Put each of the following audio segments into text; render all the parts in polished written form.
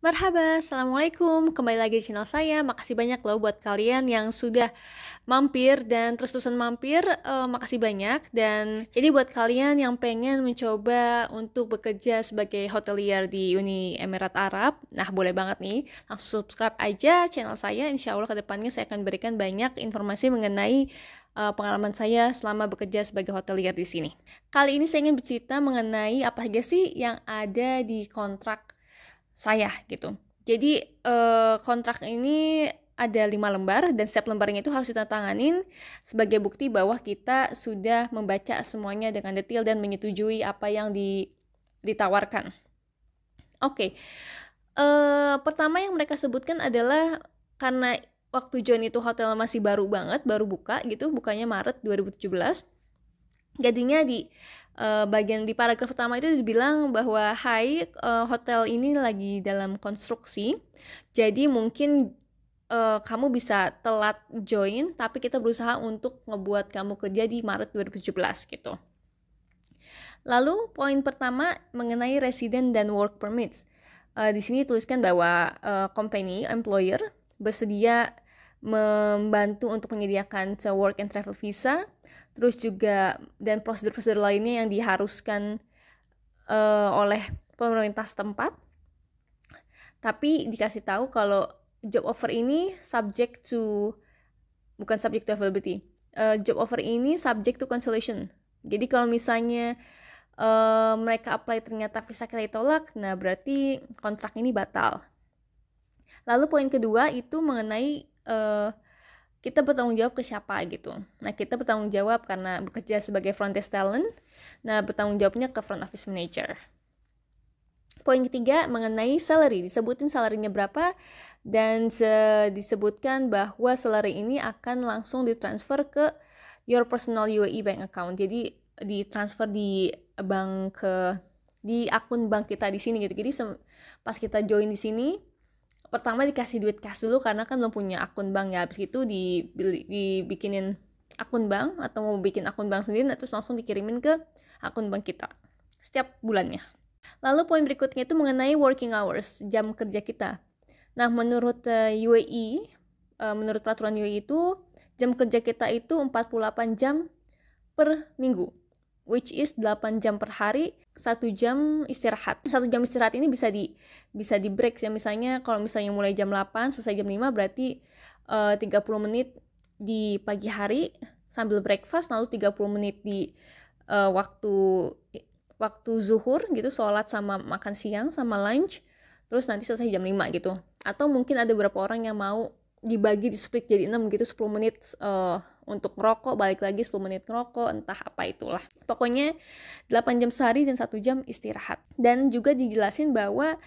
Marhaba, Assalamualaikum, kembali lagi di channel saya. Makasih banyak loh buat kalian yang sudah mampir dan terus-terusan mampir, makasih banyak. Dan jadi buat kalian yang pengen mencoba untuk bekerja sebagai hotelier di Uni Emirat Arab, nah boleh banget nih, langsung subscribe aja channel saya. Insya Allah kedepannya saya akan berikan banyak informasi mengenai pengalaman saya selama bekerja sebagai hotelier di sini. Kali ini saya ingin bercerita mengenai apa saja sih yang ada di kontrak saya gitu. Jadi kontrak ini ada 5 lembar dan setiap lembarnya itu harus ditandatanganin sebagai bukti bahwa kita sudah membaca semuanya dengan detail dan menyetujui apa yang ditawarkan. Oke. Pertama yang mereka sebutkan adalah karena waktu join itu hotel masih baru banget, baru buka gitu, bukanya Maret 2017. Jadinya di bagian di paragraf pertama itu dibilang bahwa hotel ini lagi dalam konstruksi, jadi mungkin kamu bisa telat join, tapi kita berusaha untuk ngebuat kamu kerja di Maret 2017 gitu. Lalu poin pertama mengenai resident dan work permits. Di sini tuliskan bahwa company employer bersedia membantu untuk menyediakan work and travel visa, terus juga dan prosedur-prosedur lainnya yang diharuskan oleh pemerintah setempat. Tapi dikasih tahu kalau job offer ini bukan subject to availability. Job offer ini subject to cancellation. Jadi kalau misalnya mereka apply ternyata visa kita ditolak, nah berarti kontrak ini batal. Lalu poin kedua itu mengenai kita bertanggung jawab ke siapa gitu. Nah, kita bertanggung jawab karena bekerja sebagai front desk talent. Nah, bertanggung jawabnya ke front office manager. Poin ketiga mengenai salary, disebutin salary-nya berapa dan disebutkan bahwa salary ini akan langsung ditransfer ke your personal UAE bank account. Jadi ditransfer di akun bank kita di sini gitu. Jadi pas kita join di sini pertama dikasih duit cash dulu karena kan belum punya akun bank ya. Habis itu dibikinin akun bank atau mau bikin akun bank sendiri, terus langsung dikirimin ke akun bank kita setiap bulannya. Lalu poin berikutnya itu mengenai working hours, jam kerja kita. Nah, menurut UAE, menurut peraturan UAE itu jam kerja kita itu 48 jam per minggu, which is 8 jam per hari, 1 jam istirahat. 1 jam istirahat ini bisa di break ya. Misalnya kalau misalnya mulai jam 8 selesai jam 5 berarti 30 menit di pagi hari sambil breakfast, lalu 30 menit di waktu zuhur gitu, sholat sama makan siang sama lunch, terus nanti selesai jam 5 gitu. Atau mungkin ada beberapa orang yang mau dibagi di split jadi 6 gitu, 10 menit untuk ngerokok, balik lagi 10 menit ngerokok, entah apa itulah. Pokoknya 8 jam sehari dan 1 jam istirahat. Dan juga dijelasin bahwa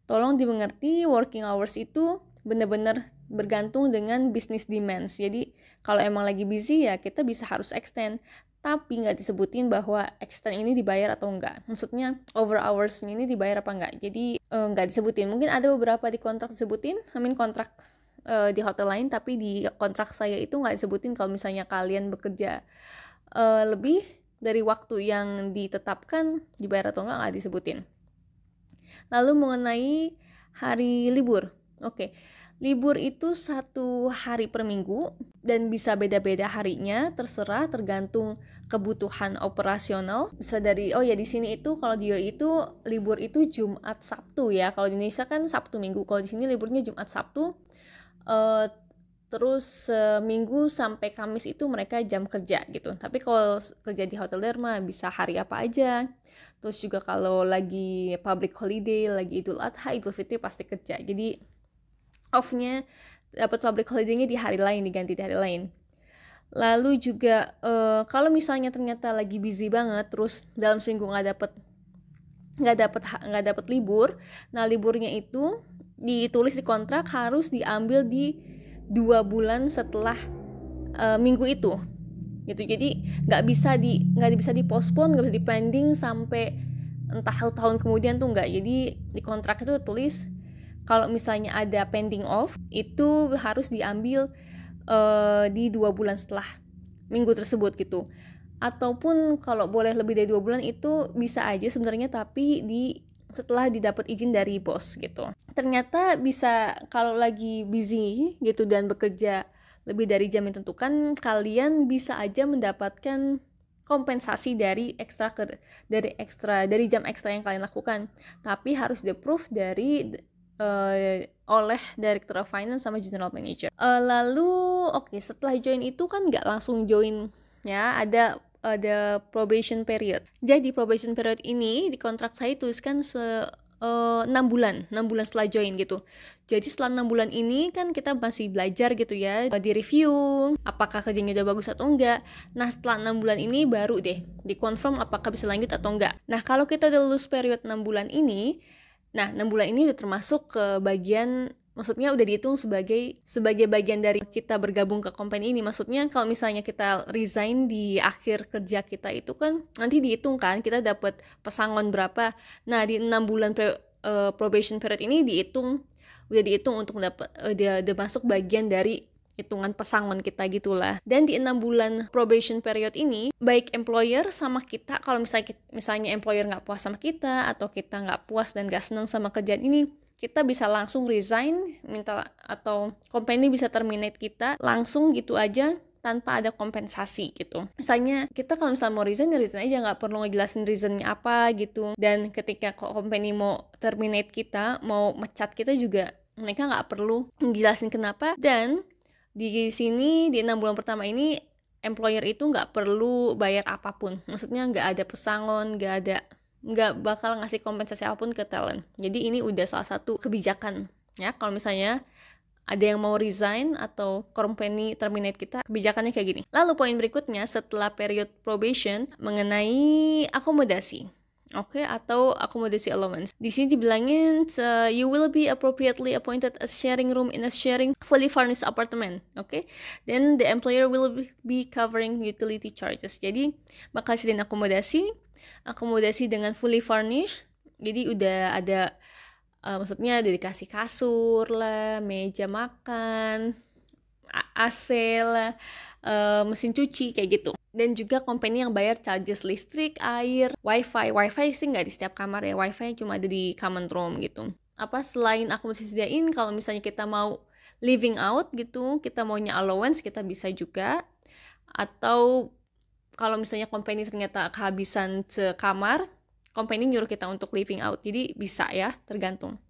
tolong dimengerti working hours itu benar-benar bergantung dengan business demands. Jadi kalau emang lagi busy ya kita bisa harus extend, tapi nggak disebutin bahwa extend ini dibayar atau enggak. Maksudnya over hours ini dibayar apa enggak. Jadi nggak disebutin. Mungkin ada beberapa di kontrak disebutin, kontrak di hotel lain, tapi di kontrak saya itu nggak disebutin kalau misalnya kalian bekerja lebih dari waktu yang ditetapkan dibayar atau nggak disebutin. Lalu mengenai hari libur, oke. Libur itu 1 hari per minggu dan bisa beda-beda harinya, terserah tergantung kebutuhan operasional. Bisa dari di sini itu kalau di UAE itu libur itu Jumat Sabtu ya. Kalau di Indonesia kan Sabtu Minggu. Kalau di sini liburnya Jumat Sabtu. Terus Minggu sampai Kamis itu mereka jam kerja gitu. Tapi kalau kerja di hotel Derma bisa hari apa aja. Terus juga kalau lagi public holiday, lagi Idul Adha, Idul Fitri pasti kerja. Jadi off-nya dapat public holiday-nya di hari lain, diganti di hari lain. Lalu juga kalau misalnya ternyata lagi busy banget, terus dalam seminggu nggak dapat libur, nah liburnya itu ditulis di kontrak harus diambil di 2 bulan setelah minggu itu gitu. Jadi nggak bisa dipospon, nggak bisa dipending sampai entah 1 tahun kemudian tuh nggak. Jadi di kontrak itu tulis kalau misalnya ada pending off itu harus diambil di 2 bulan setelah minggu tersebut gitu. Ataupun kalau boleh lebih dari 2 bulan itu bisa aja sebenarnya, tapi setelah didapat izin dari bos gitu. Ternyata bisa kalau lagi busy gitu dan bekerja lebih dari jam yang ditentukan, kalian bisa aja mendapatkan kompensasi dari dari jam ekstra yang kalian lakukan, tapi harus di-approve oleh Director of Finance sama General Manager. Lalu setelah join itu kan nggak langsung join ya, ada probation period. Jadi probation period ini di kontrak saya tuliskan 6 bulan setelah join gitu. Jadi setelah 6 bulan ini kan kita masih belajar gitu ya, di review apakah kerjanya udah bagus atau enggak. Nah setelah 6 bulan ini baru deh dikonfirm apakah bisa lanjut atau enggak. Nah kalau kita udah lulus period 6 bulan ini, nah 6 bulan ini udah termasuk ke bagian, maksudnya udah dihitung sebagai bagian dari kita bergabung ke company ini. Maksudnya kalau misalnya kita resign di akhir kerja kita itu kan nanti dihitung kan kita dapat pesangon berapa. Nah di 6 bulan probation period ini udah dihitung untuk dia masuk bagian dari hitungan pesangon kita gitulah. Dan di 6 bulan probation period ini, baik employer sama kita, kalau misalnya employer nggak puas sama kita atau kita nggak puas dan nggak senang sama kerjaan ini, kita bisa langsung resign, atau company bisa terminate kita langsung gitu aja tanpa ada kompensasi gitu. Misalnya kita kalau misalnya mau resign aja, nggak perlu ngejelasin reasonnya apa gitu. Dan ketika company mau terminate kita, mau mecat kita juga, mereka nggak perlu ngejelasin kenapa. Dan di sini di 6 bulan pertama ini employer itu nggak perlu bayar apapun. Maksudnya nggak ada pesangon, nggak bakal ngasih kompensasi apapun ke talent. Jadi ini udah salah satu kebijakan ya, kalau misalnya ada yang mau resign atau company terminate kita, kebijakannya kayak gini. Lalu poin berikutnya setelah period probation mengenai akomodasi. Atau accommodation allowance. Di sini dibilangin you will be appropriately appointed as sharing room in a sharing fully furnished apartment. Then the employer will be covering utility charges. Jadi bakal sediain akomodasi dengan fully furnished. Jadi udah ada maksudnya udah dikasih kasur lah, meja makan, AC lah, mesin cuci kayak gitu. Dan juga company yang bayar charges listrik, air, wifi sih nggak di setiap kamar ya, wifi cuma ada di common room gitu. Selain akomodasi sediain, kalau misalnya kita mau living out gitu, kita maunya allowance, kita bisa juga. Atau kalau misalnya company ternyata kehabisan sekamar, company nyuruh kita untuk living out, jadi bisa ya, tergantung.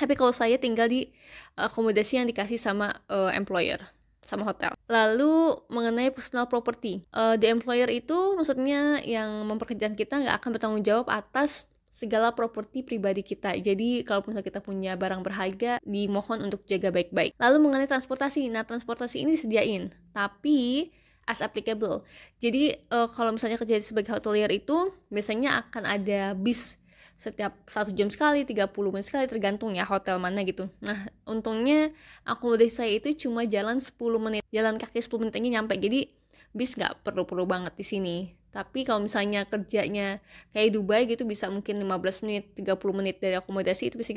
Tapi kalau saya tinggal di akomodasi yang dikasih sama employer, sama hotel. Lalu mengenai personal property, the employer itu maksudnya yang mempekerjakan kita nggak akan bertanggung jawab atas segala properti pribadi kita. Jadi kalau misalnya kita punya barang berharga, dimohon untuk jaga baik-baik. Lalu mengenai transportasi, nah transportasi ini disediain, tapi as applicable. Jadi kalau misalnya kerja sebagai hotelier itu biasanya akan ada bis setiap 1 jam sekali, 30 menit sekali, tergantung ya hotel mana gitu. Nah untungnya akomodasi saya itu cuma jalan 10 menit, jalan kaki 10 menit aja nyampe, jadi bis nggak perlu banget di sini. Tapi kalau misalnya kerjanya kayak Dubai gitu, bisa mungkin 15 menit, 30 menit dari akomodasi itu bisa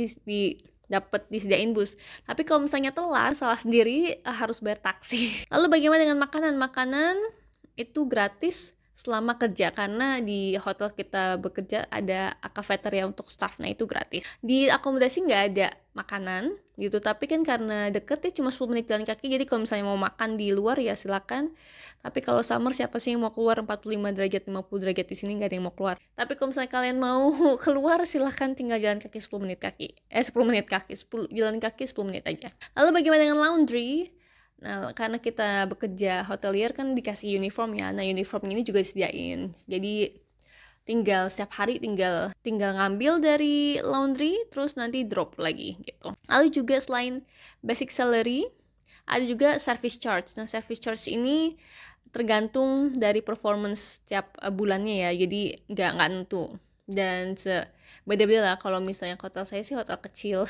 dapat disediain bus. Tapi kalau misalnya telat, salah sendiri, harus bayar taksi. Lalu bagaimana dengan makanan? Makanan itu gratis selama kerja, karena di hotel kita bekerja ada cafeteria untuk staff, nah itu gratis. Di akomodasi nggak ada makanan gitu, tapi kan karena deket ya cuma 10 menit jalan kaki, jadi kalau misalnya mau makan di luar ya silakan. Tapi kalau summer siapa sih yang mau keluar 45 derajat, 50 derajat di sini, nggak ada yang mau keluar. Tapi kalau misalnya kalian mau keluar silakan, tinggal jalan kaki 10 menit jalan kaki 10 menit aja. Lalu bagaimana dengan laundry? Nah, karena kita bekerja hotelier kan dikasih uniform ya. Nah, uniform ini juga disediain. Jadi tinggal setiap hari tinggal ngambil dari laundry, terus nanti drop lagi gitu. Lalu juga selain basic salary, ada juga service charge. Nah, service charge ini tergantung dari performance setiap bulannya ya. Jadi nggak nentu. Dan beda-beda lah. Kalau misalnya hotel saya sih hotel kecil,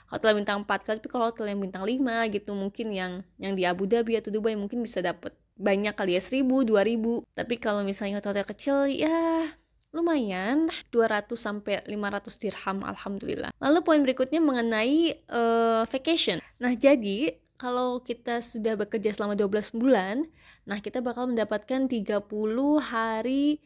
hotel bintang 4, tapi kalau hotel yang bintang 5 gitu, mungkin yang di Abu Dhabi atau Dubai mungkin bisa dapat banyak kali ya, 1.000, 2.000. Tapi kalau misalnya hotel kecil ya lumayan, 200 sampai 500 dirham, alhamdulillah. Lalu poin berikutnya mengenai vacation. Nah, jadi kalau kita sudah bekerja selama 12 bulan, nah kita bakal mendapatkan 30 hari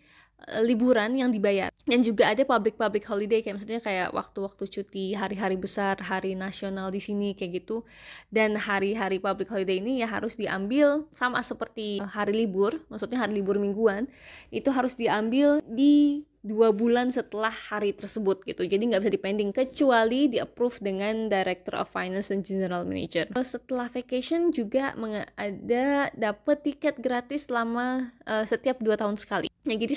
liburan yang dibayar. Dan juga ada public holiday, kayak maksudnya kayak waktu-waktu cuti, hari-hari besar, hari nasional di sini kayak gitu. Dan hari-hari public holiday ini ya harus diambil sama seperti hari libur, maksudnya hari libur mingguan, itu harus diambil di 2 bulan setelah hari tersebut gitu. Jadi nggak bisa dipending kecuali di-approve dengan Director of Finance dan General Manager. Setelah vacation juga ada dapat tiket gratis selama setiap 2 tahun sekali. Nah, jadi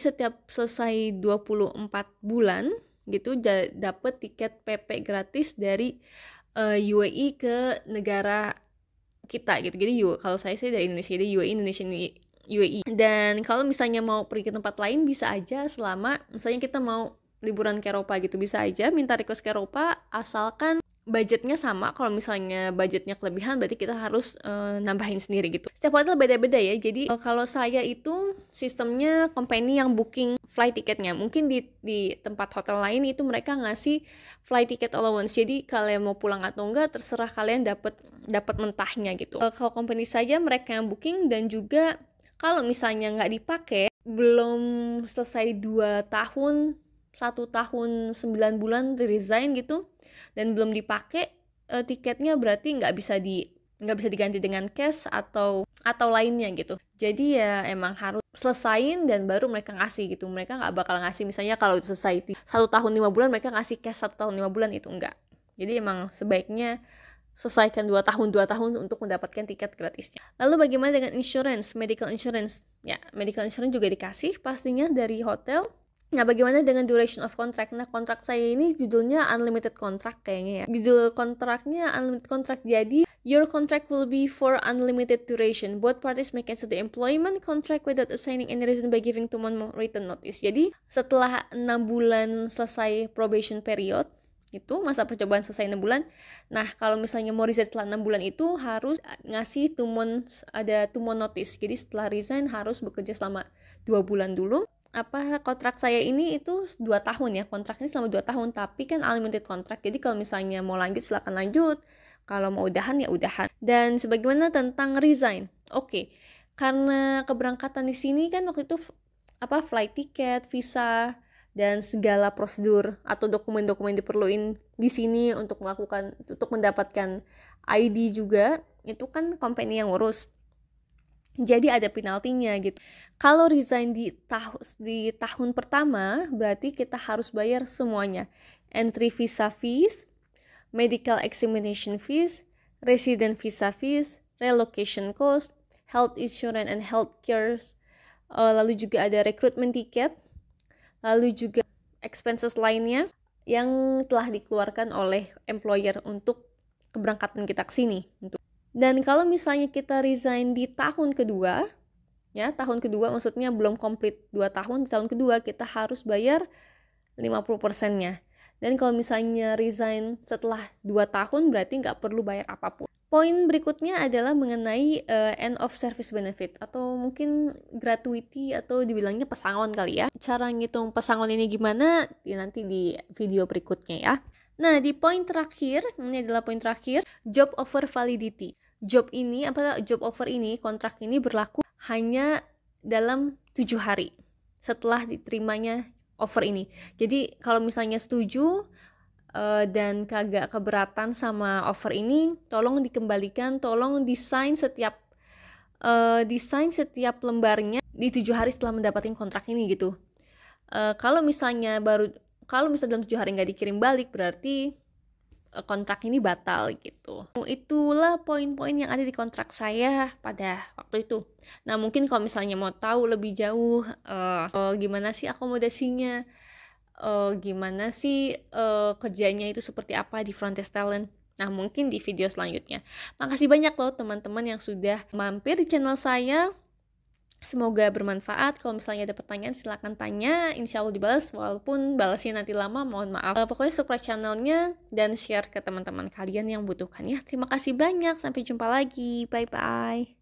setiap selesai 24 bulan gitu dapat tiket PP gratis dari UAE ke negara kita gitu. Jadi kalau saya sih dari Indonesia, jadi UAE. Dan kalau misalnya mau pergi ke tempat lain bisa aja, selama misalnya kita mau liburan ke Eropa gitu, bisa aja minta request ke Eropa asalkan budgetnya sama. Kalau misalnya budgetnya kelebihan berarti kita harus nambahin sendiri gitu. Setiap hotel beda-beda ya. Jadi kalau saya itu sistemnya company yang booking flight tiketnya. Mungkin di tempat hotel lain itu mereka ngasih flight ticket allowance. Jadi kalian mau pulang atau enggak terserah kalian dapat mentahnya gitu. Kalau company saya mereka yang booking, dan juga kalau misalnya nggak dipakai, belum selesai 2 tahun, 1 tahun 9 bulan resign gitu, dan belum dipakai tiketnya, berarti nggak bisa diganti dengan cash atau lainnya gitu. Jadi ya emang harus selesain dan baru mereka ngasih gitu. Mereka nggak bakal ngasih misalnya kalau selesai 1 tahun 5 bulan mereka ngasih cash 1 tahun 5 bulan, itu enggak. Jadi emang sebaiknya selesaikan 2 tahun untuk mendapatkan tiket gratisnya. Lalu bagaimana dengan insurance, medical insurance? Ya, medical insurance juga dikasih pastinya dari hotel. Nah, bagaimana dengan duration of contract? Nah, kontrak saya ini judulnya unlimited contract kayaknya ya. Judul kontraknya unlimited contract. Jadi, your contract will be for unlimited duration. Both parties may cancel the employment contract without assigning any reason by giving 2 month written notice. Jadi, setelah 6 bulan selesai probation period, itu masa percobaan selesai 6 bulan. Nah, kalau misalnya mau resign setelah 6 bulan itu harus ngasih 2 month notice. Jadi setelah resign harus bekerja selama 2 bulan dulu. Kontrak saya ini itu 2 tahun ya, kontraknya selama 2 tahun, tapi kan unlimited contract. Jadi kalau misalnya mau lanjut silakan lanjut, kalau mau udahan ya udahan. Dan sebagaimana tentang resign. Oke. Karena keberangkatan di sini kan waktu itu flight ticket, visa, dan segala prosedur atau dokumen-dokumen diperluin di sini untuk mendapatkan ID juga, itu kan company yang ngurus. Jadi ada penaltinya gitu. Kalau resign di tahun pertama, berarti kita harus bayar semuanya. Entry visa fees, medical examination fees, resident visa fees, relocation cost, health insurance and health care, lalu juga ada recruitment ticket, lalu juga expenses lainnya yang telah dikeluarkan oleh employer untuk keberangkatan kita ke sini. Dan kalau misalnya kita resign di tahun kedua, ya tahun kedua maksudnya belum komplit 2 tahun, di tahun kedua kita harus bayar 50%-nya. Dan kalau misalnya resign setelah 2 tahun berarti nggak perlu bayar apapun. Poin berikutnya adalah mengenai end of service benefit atau mungkin gratuity atau dibilangnya pesangon kali ya. Cara ngitung pesangon ini gimana? Nanti di video berikutnya ya. Nah, di poin terakhir, ini adalah poin terakhir, job offer validity. Job offer ini, kontrak ini berlaku hanya dalam 7 hari setelah diterimanya offer ini. Jadi kalau misalnya setuju dan kagak keberatan sama offer ini, tolong dikembalikan, tolong desain setiap lembarnya di 7 hari setelah mendapatkan kontrak ini gitu. Kalau misalnya dalam 7 hari nggak dikirim balik, berarti kontrak ini batal gitu. Itulah poin-poin yang ada di kontrak saya pada waktu itu. Nah, mungkin kalau misalnya mau tahu lebih jauh gimana sih akomodasinya, gimana sih kerjanya itu seperti apa di Frontiers Talent. Nah, mungkin di video selanjutnya. Makasih banyak loh teman-teman yang sudah mampir di channel saya. Semoga bermanfaat. Kalau misalnya ada pertanyaan silahkan tanya. Insya Allah dibalas, walaupun balasnya nanti lama, mohon maaf. Pokoknya subscribe channelnya dan share ke teman-teman kalian yang butuhkan ya. Terima kasih banyak. Sampai jumpa lagi. Bye-bye.